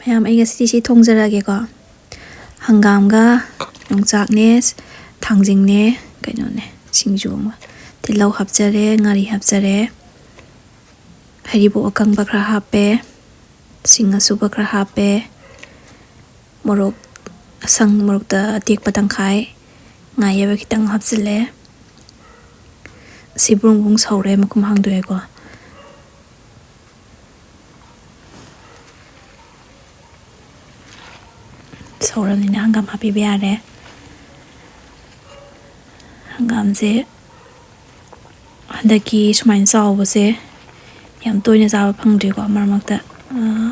ꯃꯌꯥꯝ ꯑꯩ ꯉꯁꯤꯗꯤ ꯁꯤ ꯊꯣꯡꯖꯔꯒꯦꯀꯣ ꯍꯪꯒꯥꯝꯒ ꯌꯣꯡꯆꯥꯛꯅꯦ ꯊꯥꯡꯖꯤꯡꯅꯦ ꯀꯩꯅꯣꯅꯦ ꯁꯤꯡꯖꯨ ꯑꯃ ꯇꯤꯜꯍꯧ ꯍꯥꯞꯆꯔꯦ ꯉꯥꯔꯤ ꯍꯥꯞꯆꯔꯦ ꯍꯩꯔꯤꯕꯣꯞ ꯑꯀꯪꯕ ꯈꯔ ꯍꯥꯞꯄꯦ ꯁꯤꯡ ꯑꯁꯨꯕ ꯈꯔ ꯍꯥꯞꯄꯦ ꯃꯣꯔꯣꯛ ꯃꯣꯔꯣꯛꯇ ꯑꯇꯦꯛꯄ ꯇꯪꯈꯥꯏ ꯉꯥ ꯑꯌꯥꯏꯕ ꯈꯤꯇꯪ ꯍꯥꯞꯆꯤꯜꯂꯦ ꯁꯤ ꯕ꯭ꯔꯨꯡ ꯕ꯭ꯔꯨꯡ ꯁꯧꯔꯦ ꯃꯈꯨꯝ ꯍꯥꯡꯗꯣꯛꯑꯦꯀꯣ ꯁꯧꯔꯕꯅꯤꯅ ꯍꯪꯒꯥꯝ ꯍꯥꯞꯄꯤꯕ ꯌꯥꯔꯦ ꯍꯪꯒꯥꯝꯁꯦ ꯍꯟꯗꯛꯀꯤ ꯁꯨꯃꯥꯏꯅ ꯆꯥꯎꯕꯁꯦ ꯌꯥꯝ ꯇꯣꯏꯅ ꯆꯥꯕ ꯐꯪꯗ꯭ꯔꯤꯀꯣ ꯃꯔꯛ ꯃꯔꯛꯇ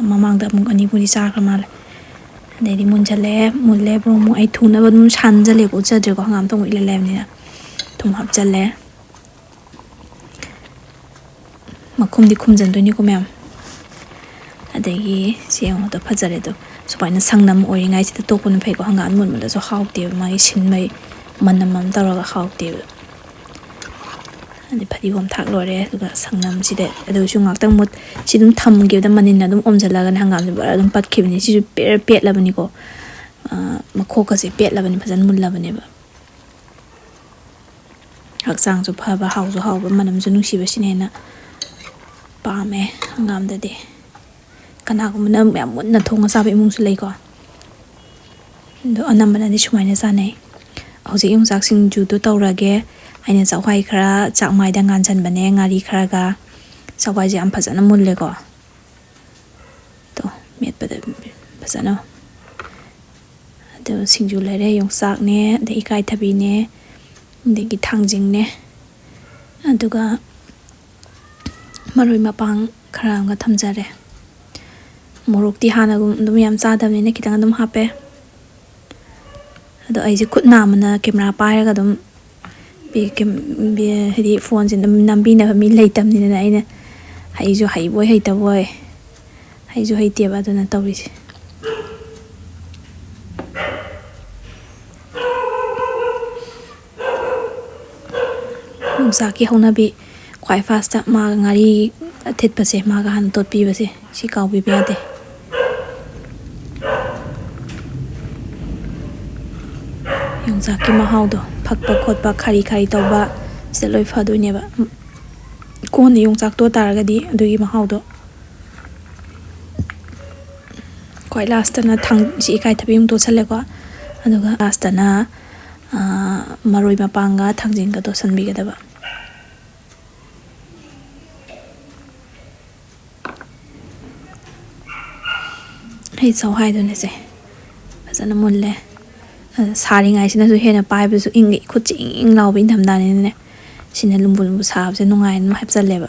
ꯃꯃꯥꯡꯗ ꯑꯃꯨꯛ ꯑꯅꯤꯕꯨꯗꯤ ꯆꯥꯈ꯭ꯔ ꯃꯥꯜꯂꯦ ꯑꯗꯩꯗꯤ ꯃꯨꯟꯖꯜꯂꯛꯑꯦ ꯃꯨꯜꯂꯦ ꯕ꯭ꯔꯨꯡ ꯑꯩ ꯊꯨꯅꯕ ꯑꯗꯨꯝ ꯁꯥꯟꯖꯜꯂꯦꯀꯣ ꯎꯠꯆꯗ꯭ꯔꯦꯀꯣ ꯍꯪꯒꯥꯝ ꯊꯣꯡꯕ ꯏꯂꯥꯏ ꯂꯥꯏꯕꯅꯤꯅ ꯊꯨꯝ ꯍꯥꯞꯆꯜꯂꯦ ꯃꯈꯨꯝꯗꯤ ꯈꯨꯝꯖꯟꯗꯣꯏꯅꯤꯀꯣ ꯃꯌꯥꯝ ꯑꯗꯒꯤ ꯁꯤ ꯌꯦꯡꯉꯣꯗꯣ ꯐꯖꯔꯦ ꯑꯗꯣ ꯁꯨꯃꯥꯏꯅ ꯁꯪꯅꯝ ꯑꯣꯏꯔꯤꯉꯩꯁꯤꯗ ꯇꯣꯛꯄꯅ ꯐꯩꯀꯣ ꯍꯪꯒꯥꯝ ꯃꯨꯟꯕꯗꯁꯨ ꯍꯥꯎꯇꯦꯕ ꯃꯥꯒꯤ ꯁꯤꯟꯕꯩ ꯃꯅꯝ ꯑꯃ ꯇꯧꯔꯒ ꯍꯥꯎꯇꯦꯕ ꯑꯗꯩ ꯐꯗꯤꯒꯣꯝ ꯊꯥꯛ ꯂꯣꯏꯔꯦ ꯑꯗꯨꯒ ꯁꯪꯅꯝꯁꯤꯗ ꯑꯗꯨꯁꯨ ꯉꯥꯛꯇꯪ ꯁꯤ ꯑꯗꯨꯝ ꯊꯝꯈꯤꯕꯗ ꯃꯅꯤꯟꯅ ꯑꯗꯨꯝ ꯑꯣꯝꯁꯤꯜꯂꯒꯅꯤ ꯍꯪꯒꯥꯝꯁꯦ ꯕꯔ ꯑꯗꯨꯝ ꯄꯠꯈꯤꯕꯅꯤ ꯁꯤꯁꯨ ꯄꯦꯠꯂꯕꯅꯤꯀꯣ ꯃꯈꯣꯛꯀꯁꯦ ꯄꯦꯠꯂꯕꯅꯤ ꯐꯖꯅ ꯃꯨꯜꯂꯕꯅꯦꯕ ꯍꯛꯆꯥꯡꯁꯨ ꯐꯕ ꯍꯥꯎꯁꯨ ꯍꯥꯎꯕ ꯃꯅꯝꯁꯨ ꯅꯨꯡꯁꯤꯕꯁꯤꯅ ꯍꯦꯟꯅ ꯄꯥꯝꯃꯦ ꯍꯪꯒꯥꯝꯗꯗꯤ ꯀꯅꯥꯒꯨꯝꯕꯅ ꯌꯥꯝ ꯃꯨꯟꯅ ꯊꯣꯡꯉ ꯆꯥꯕ ꯏꯃꯨꯡꯁꯨ ꯂꯩꯀꯣ ꯑꯗꯣ ꯑꯅꯝꯕꯅꯗꯤ ꯁꯨꯃꯥꯏꯅ ꯆꯥꯅꯩ ꯍꯧꯖꯤꯛ ꯌꯣꯡꯆꯥꯛ ꯁꯤꯡꯖꯨꯗꯣ ꯇꯧꯔꯒꯦ ꯑꯩꯅ ꯆꯥꯛꯍꯋꯥꯏ ꯈꯔ ꯆꯥꯛꯃꯥꯏꯗ ꯉꯥꯟꯁꯤꯟꯕꯅꯦ ꯉꯥꯔꯤ ꯈꯔꯒ ꯆꯥꯛꯍꯋꯥꯏꯁꯦ ꯌꯥꯝ ꯐꯖꯅ ꯃꯨꯜꯂꯦꯀꯣ ꯇꯣ ꯃꯦꯠꯄꯗ ꯐꯖꯅ ꯑꯗꯨ ꯁꯤꯡꯖꯨ ꯂꯩꯔꯦ ꯌꯣꯡꯆꯥꯛꯅꯦ ꯑꯗꯩ ꯏꯀꯥꯏꯊꯕꯤꯅꯦ ꯑꯗꯒꯤ ꯊꯥꯡꯖꯤꯡꯅꯦ ꯑꯗꯨꯒ ꯃꯔꯣꯏ ꯃꯄꯥꯡ ꯈꯔ ꯑꯃꯒ ꯊꯝꯖꯔꯦ ꯃꯣꯔꯣꯛꯇꯤ ꯍꯥꯟꯅꯒꯨꯝ ꯑꯗꯨꯝ ꯌꯥꯝ ꯆꯥꯗꯕꯅꯤꯅ ꯈꯤꯇꯪ ꯑꯗꯨم ꯍꯥꯞꯄꯦ ꯑꯗꯣ ꯑꯩꯁꯦ ꯈꯨꯠ ꯅꯥꯝꯃꯅ ꯀꯦꯃꯦꯔꯥ ꯄꯥꯏꯔꯒ ꯑꯗꯨꯝ ꯍꯥꯏꯗꯤ ꯐꯣꯟꯁꯦ ꯑꯗꯨꯝ ꯅꯝꯕꯤꯅꯕ ꯃꯤ ꯂꯩꯇꯕꯅꯤꯅ ꯑꯩꯅ ꯍꯩꯁꯨ ꯍꯩꯕꯣꯏ ꯍꯩꯇꯕꯣꯏ ꯍꯩꯁꯨ ꯍꯩꯇꯦꯕ ꯑꯗꯨꯅ ꯇꯧꯔꯤꯁꯦ ꯌꯣꯡꯆꯥꯛꯀꯤ ꯍꯧꯅꯕꯤ ꯈ꯭ꯋꯥꯏ ꯐꯥꯁꯇ ꯃꯥꯒ ꯉꯥꯔꯤ ꯑꯊꯤꯠꯄꯁꯦ ꯃꯥꯒ ꯍꯥꯟꯅ ꯇꯣꯠꯄꯤꯕꯁꯦ ꯁꯤ ꯀꯥꯎꯕꯤꯕ ꯌꯥꯗꯦ ꯌꯣꯡꯆꯥꯛꯀꯤ ꯃꯍꯥꯎꯗꯣ ꯐꯛꯄ ꯈꯣꯠꯄ ꯈꯥꯔꯤ ꯈꯥꯔꯤ ꯇꯧꯕ ꯁꯤꯗ ꯂꯣꯏ ꯐꯗꯣꯏꯅꯦꯕ ꯀꯣꯟꯅ ꯌꯣꯡꯆꯥꯛ ꯇꯣꯠ ꯇꯥꯔꯒꯗꯤ ꯑꯗꯨꯒꯤ ꯃꯍꯥꯎꯗꯣ ꯈ꯭ꯋꯥꯏ ꯂꯥꯁꯇꯅ ꯁꯤ ꯏꯀꯥꯏꯊꯕꯤ ꯑꯃꯨꯛ ꯇꯣꯠꯁꯜꯂꯦꯀꯣ ꯑꯗꯨꯒ ꯂꯥꯁꯇꯅ ꯃꯔꯣꯏ ꯃꯄꯥꯡꯒ ꯊꯥꯡꯖꯤꯡꯒ ꯇꯣꯠꯁꯟꯕꯤꯒꯗꯕ ꯑꯩ ꯆꯥꯛꯍꯋꯥꯏꯗꯨꯅꯦꯁꯦ ꯐꯖꯅ ꯃꯨꯜꯂꯦ ꯁꯥꯔꯤꯉꯩꯁꯤꯅꯁꯨ ꯍꯦꯟꯅ ꯄꯥꯏꯕꯁꯨ ꯏꯪꯉꯤ ꯈꯨꯠꯁꯦ ꯏꯪ ꯂꯥꯎꯕ ꯏꯪꯊꯝꯊꯥꯅꯤꯅꯅꯦ ꯁꯤꯅ ꯂꯨꯝꯕꯨ ꯂꯨꯝꯕꯨ ꯁꯥꯕꯁꯦ ꯅꯨꯡꯉꯥꯏꯅ ꯑꯗꯨꯝ ꯍꯥꯞꯆꯜꯂꯦꯕ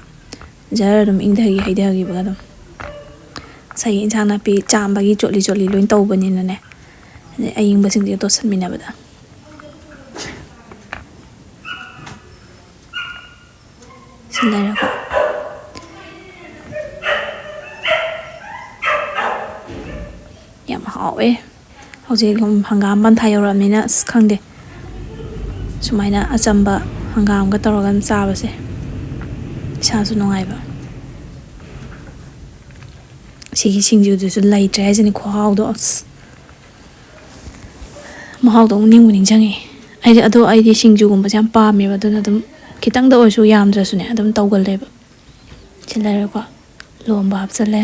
ꯖꯔ ꯑꯗꯨꯝ ꯍꯩꯊꯈꯤꯕꯒ ꯑꯗꯨꯝ ꯉꯁꯥꯏꯒꯤ ꯏꯟꯁꯥꯡ ꯅꯥꯄꯤ ꯆꯥꯝꯕꯒꯤ ꯆꯣꯠꯂꯤ ꯆꯣꯠꯂꯤ ꯂꯣꯏ ꯇꯧꯕꯅꯤꯅꯅꯦ ꯑꯗꯩ ꯑꯌꯤꯡꯕꯁꯤꯡꯁꯦ ꯇꯣꯠꯁꯟꯃꯤꯟꯅꯕꯗ ꯁꯤ ꯂꯩꯔꯦꯀꯣ ꯌꯥꯝ ꯍꯥꯎꯋꯦ ꯍꯧꯖꯤꯛ ꯍꯪꯒꯥꯝ ꯄꯟꯊꯥ ꯌꯧꯔꯛꯑꯕꯅꯤꯅ ꯑꯁ ꯈꯪꯗꯦ ꯁꯨꯃꯥꯏꯅ ꯑꯆꯝꯕ ꯍꯪꯒꯥꯝꯒ ꯇꯧꯔꯒ ꯑꯗꯨꯝ ꯆꯥꯕꯁꯦ ꯏꯁꯥꯁꯨ ꯅꯨꯡꯉꯥꯏꯕ ꯁꯤꯒꯤ ꯁꯤꯡꯖꯨꯗꯨꯁꯨ ꯂꯩꯇ꯭ꯔꯦ ꯍꯥꯏꯁꯤꯅꯤ ꯈꯨꯍꯥꯎꯗꯣ ꯑꯁ ꯃꯍꯥꯎꯗꯣ ꯑꯃꯨꯛ ꯅꯤꯡꯕꯨ ꯅꯤꯡꯁꯤꯡꯉꯤ ꯑꯩꯗꯤ ꯁꯤꯡꯖꯨꯒꯨꯝꯕꯁꯦ ꯌꯥꯝ ꯄꯥꯝꯃꯦꯕ ꯑꯗꯨꯅ ꯑꯗꯨꯝ ꯈꯤꯇꯪꯗ ꯑꯣꯏꯔꯁꯨ ꯌꯥꯝꯗ꯭ꯔꯁꯨꯅꯦ ꯑꯗꯨꯝ ꯇꯧꯒꯜꯂꯦꯕ ꯁꯤ ꯂꯩꯔꯦꯀꯣ ꯂꯣꯝꯕ ꯍꯥꯞꯆꯜꯂꯦ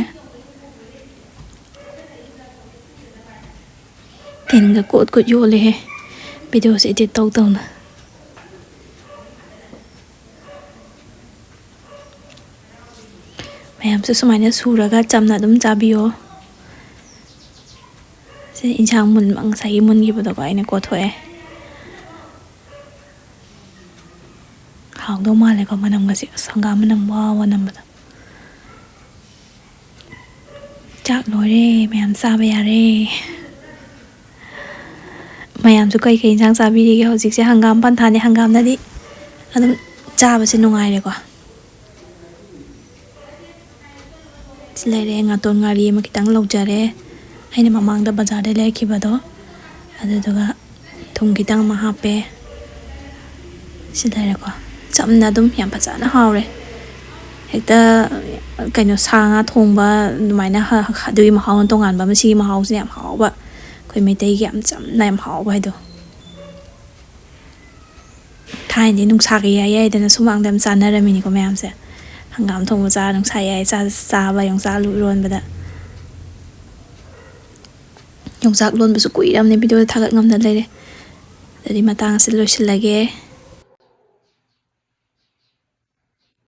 ꯇꯤꯟꯒ ꯀꯣꯠ ꯀꯣꯠ ꯌꯣꯜꯂꯦꯍꯦ ꯚꯤꯗꯤꯑꯣꯁꯦ ꯏꯗꯤꯠ ꯇꯧꯅ ꯃꯌꯥꯝꯁꯨ ꯁꯨꯃꯥꯏꯅ ꯁꯨꯔꯒ ꯆꯝꯅ ꯑꯗꯨꯝ ꯆꯥꯕꯤꯌꯣ ꯁꯤ ꯏꯟꯁꯥꯡ ꯉꯁꯥꯏꯒꯤ ꯃꯨꯟꯈꯤꯕꯗꯣꯀꯣ ꯑꯩꯅ ꯀꯣꯠꯊꯣꯛꯑꯦ ꯍꯥꯎꯗꯧ ꯃꯥꯜꯂꯦꯀꯣ ꯃꯅꯝꯒꯁꯦ ꯑꯁ ꯍꯪꯒꯥꯝ ꯃꯅꯝ ꯋꯥ ꯅꯝꯕꯗꯣ ꯆꯥꯛ ꯂꯣꯏꯔꯦ ꯃꯌꯥꯝ ꯆꯥꯕ ꯌꯥꯔꯦ ꯃꯌꯥꯝꯁꯨ ꯀꯩꯀꯩ ꯏꯟꯁꯥꯡ ꯆꯥꯕꯤꯔꯤꯒꯦ ꯍꯧꯖꯤꯛꯁꯦ ꯍꯪꯒꯥꯝ ꯄꯟꯊꯥꯅꯤ ꯍꯪꯒꯥꯝꯅꯗꯤ ꯑꯗꯨꯝ ꯆꯥꯕꯁꯦ ꯅꯨꯡꯉꯥꯏꯔꯦꯀꯣ ꯁꯤ ꯂꯩꯔꯦ ꯉꯥꯇꯣꯟ ꯉꯥꯔꯤ ꯑꯃ ꯈꯤꯇꯪ ꯂꯧꯖꯔꯦ ꯑꯩꯅ ꯃꯃꯥꯡꯗ ꯕꯖꯥꯔꯗꯩ ꯂꯩꯔꯛꯈꯤꯕꯗꯣ ꯑꯗꯨꯗꯨꯒ ꯊꯨꯝ ꯈꯤꯇꯪ ꯑꯃ ꯍꯥꯞꯄꯦ ꯁꯤ ꯂꯩꯔꯦꯀꯣ ꯆꯝꯅ ꯑꯗꯨꯝ ꯌꯥꯝ ꯐꯖꯅ ꯍꯥꯎꯔꯦ ꯍꯦꯛꯇ ꯀꯩꯅꯣ ꯁꯥ ꯉꯥ ꯊꯣꯡꯕ ꯑꯗꯨꯃꯥꯏꯅ ꯑꯗꯨꯒꯤ ꯃꯍꯥꯎꯅ ꯇꯣꯉꯥꯟꯕ ꯑꯃ ꯁꯤꯒꯤ ꯃꯍꯥꯎꯁꯤꯅ ꯌꯥꯝ ꯍꯥꯎꯕ ꯑꯩꯈꯣꯏ ꯃꯩꯇꯩꯒꯤ ꯌꯥꯝ ꯆꯝꯅ ꯌꯥꯝ ꯍꯥꯎꯕ ꯍꯥꯏꯗꯣ ꯊꯥꯏꯅꯗꯤ ꯅꯨꯡꯁꯥꯒ ꯌꯥꯏꯗꯅ ꯁꯨꯃꯥꯡꯗ ꯌꯥꯝ ꯆꯥꯅꯔꯝꯃꯤꯅꯤꯀꯣ ꯃꯌꯥꯝꯁꯦ ꯍꯪꯒꯥꯝ ꯊꯣꯡꯕ ꯆꯥꯔ ꯅꯨꯡꯁꯥ ꯌꯥꯏ ꯆꯥꯕ ꯌꯣꯡꯆꯥꯛ ꯏꯔꯣꯟꯕꯗ ꯌꯣꯡꯆꯥꯛ ꯂꯣꯟꯕꯁꯨ ꯀꯨꯏꯔꯕꯅꯦ ꯚꯤꯗꯤꯑꯣꯗ ꯊꯥꯒꯠ ꯉꯝꯗ ꯂꯩꯔꯦ ꯑꯗꯨꯗꯤ ꯃꯇꯥꯡ ꯑꯁꯤ ꯂꯣꯏꯁꯤꯜꯂꯒꯦ